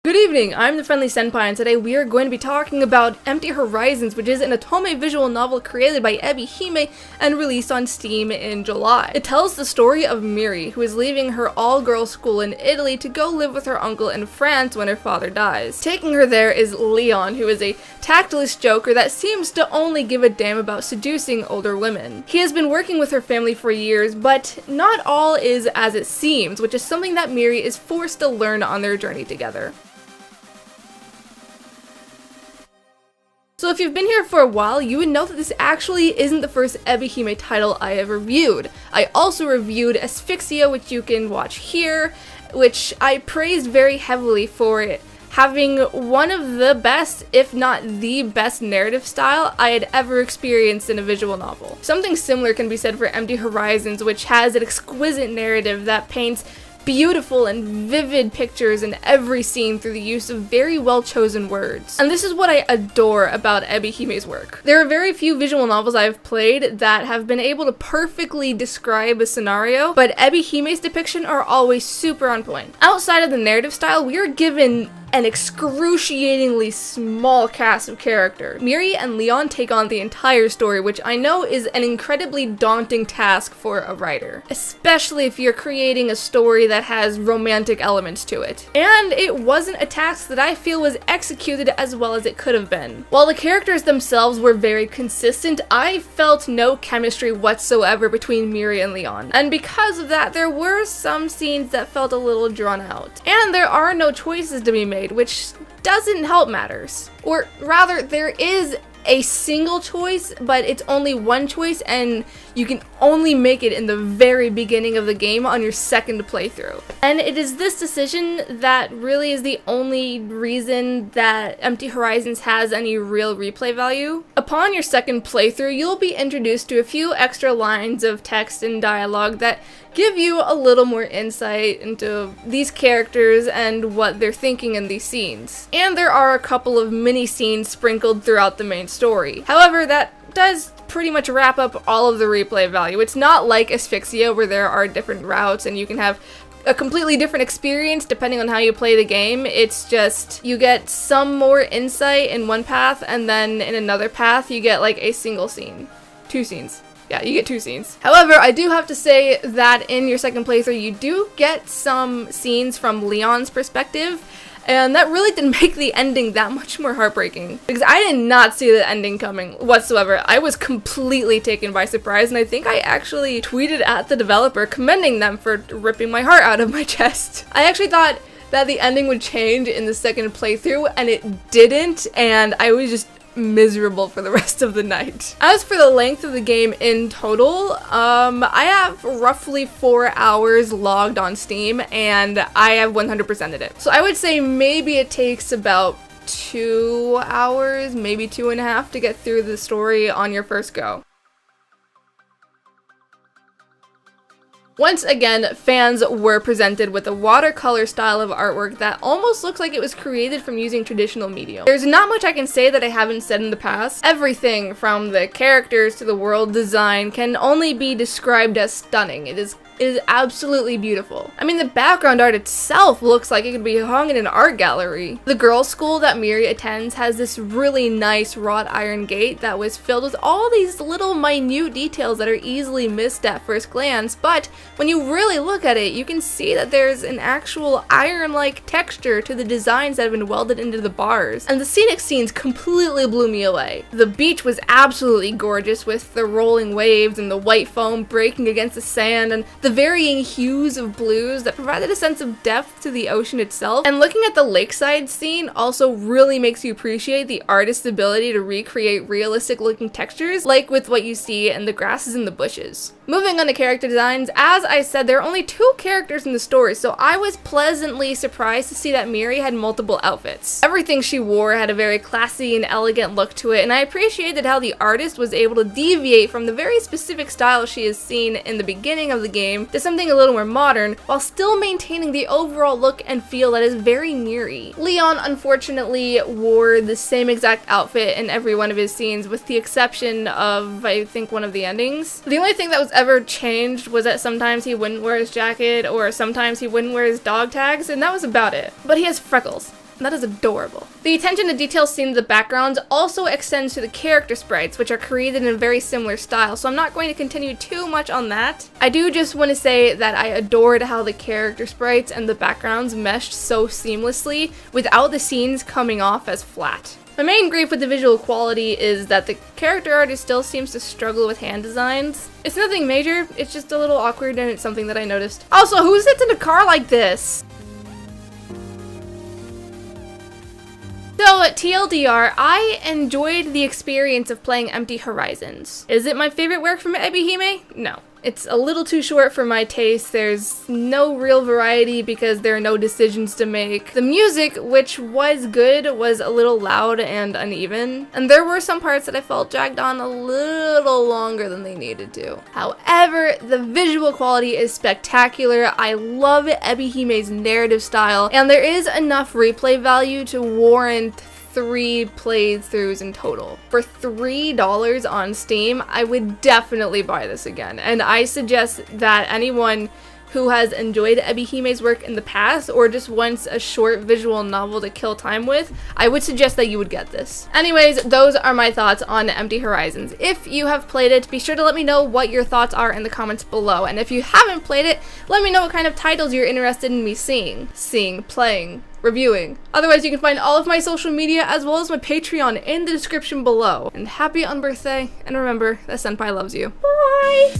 Good evening, I'm the Friendly Senpai, and today we are going to be talking about Empty Horizons, which is an otome visual novel created by ebi-hime and released on Steam in July. It tells the story of Miri, who is leaving her all-girls school in Italy to go live with her uncle in France when her father dies. Taking her there is Leon, who is a tactless joker that seems to only give a damn about seducing older women. He has been working with her family for years, but not all is as it seems, which is something that Miri is forced to learn on their journey together. So if you've been here for a while, you would know that this actually isn't the first ebi-hime title I have reviewed. I also reviewed Asphyxia, which you can watch here, which I praised very heavily for it having one of the best, if not the best narrative style I had ever experienced in a visual novel. Something similar can be said for Empty Horizons, which has an exquisite narrative that paints beautiful and vivid pictures in every scene through the use of very well-chosen words. And this is what I adore about ebi-hime's work. There are very few visual novels I've played that have been able to perfectly describe a scenario, but ebi-hime's depiction are always super on point. Outside of the narrative style, we are given an excruciatingly small cast of characters. Miri and Leon take on the entire story, which I know is an incredibly daunting task for a writer, especially if you're creating a story that has romantic elements to it. And it wasn't a task that I feel was executed as well as it could have been. While the characters themselves were very consistent, I felt no chemistry whatsoever between Miri and Leon. And because of that, there were some scenes that felt a little drawn out. And there are no choices to be made, which doesn't help matters. Or rather, there is a single choice, but it's only one choice, and you can only make it in the very beginning of the game on your second playthrough. And it is this decision that really is the only reason that Empty Horizons has any real replay value. Upon your second playthrough, you'll be introduced to a few extra lines of text and dialogue that give you a little more insight into these characters and what they're thinking in these scenes. And there are a couple of mini scenes sprinkled throughout the main story. However, that does pretty much wrap up all of the replay value. It's not like Asphyxia, where there are different routes and you can have a completely different experience depending on how you play the game. It's just you get some more insight in one path, and then in another path you get like a single scene. 2 scenes. Yeah, you get 2 scenes. However, I do have to say that in your second playthrough, you do get some scenes from Leon's perspective, and that really didn't make the ending that much more heartbreaking. Because I did not see the ending coming whatsoever. I was completely taken by surprise, and I think I actually tweeted at the developer commending them for ripping my heart out of my chest. I actually thought that the ending would change in the second playthrough, and it didn't, and I was just miserable for the rest of the night. As for the length of the game in total, I have roughly 4 hours logged on Steam, and I have 100%ed it. So I would say maybe it takes about 2 hours, maybe 2.5 to get through the story on your first go. Once again, fans were presented with a watercolor style of artwork that almost looks like it was created from using traditional medium. There's not much I can say that I haven't said in the past. Everything from the characters to the world design can only be described as stunning. It is absolutely beautiful. I mean, the background art itself looks like it could be hung in an art gallery. The girls' school that Miri attends has this really nice wrought iron gate that was filled with all these little minute details that are easily missed at first glance, but when you really look at it, you can see that there's an actual iron-like texture to the designs that have been welded into the bars. And the scenic scenes completely blew me away. The beach was absolutely gorgeous, with the rolling waves and the white foam breaking against the sand, and the varying hues of blues that provided a sense of depth to the ocean itself. And looking at the lakeside scene also really makes you appreciate the artist's ability to recreate realistic looking textures, like with what you see in the grasses and the bushes. Moving on to character designs, as I said, there are only 2 characters in the story, so I was pleasantly surprised to see that Miri had multiple outfits. Everything she wore had a very classy and elegant look to it, and I appreciated how the artist was able to deviate from the very specific style she is seen in the beginning of the game to something a little more modern, while still maintaining the overall look and feel that is very Miri. Leon, unfortunately, wore the same exact outfit in every one of his scenes, with the exception of, I think, one of the endings. The only thing that was ever changed was that sometimes he wouldn't wear his jacket, or sometimes he wouldn't wear his dog tags, and that was about it. But he has freckles. That is adorable. The attention to detail seen in the backgrounds also extends to the character sprites, which are created in a very similar style, so I'm not going to continue too much on that. I do just want to say that I adored how the character sprites and the backgrounds meshed so seamlessly without the scenes coming off as flat. My main grief with the visual quality is that the character artist still seems to struggle with hand designs. It's nothing major, it's just a little awkward and it's something that I noticed. Also, who sits in a car like this? So, TLDR, I enjoyed the experience of playing Empty Horizons. Is it my favorite work from ebi-hime? No. It's a little too short for my taste. There's no real variety because there are no decisions to make. The music, which was good, was a little loud and uneven. And there were some parts that I felt dragged on a little longer than they needed to. However, the visual quality is spectacular. I love ebi-hime's narrative style, and there is enough replay value to warrant 3 playthroughs in total. For $3 on Steam, I would definitely buy this again, and I suggest that anyone who has enjoyed ebi-hime's work in the past or just wants a short visual novel to kill time with, I would suggest that you would get this. Anyways, those are my thoughts on Empty Horizons. If you have played it, be sure to let me know what your thoughts are in the comments below, and if you haven't played it, let me know what kind of titles you're interested in me playing, reviewing. Otherwise, you can find all of my social media as well as my Patreon in the description below. And happy unbirthday, and remember that Senpai loves you. Bye!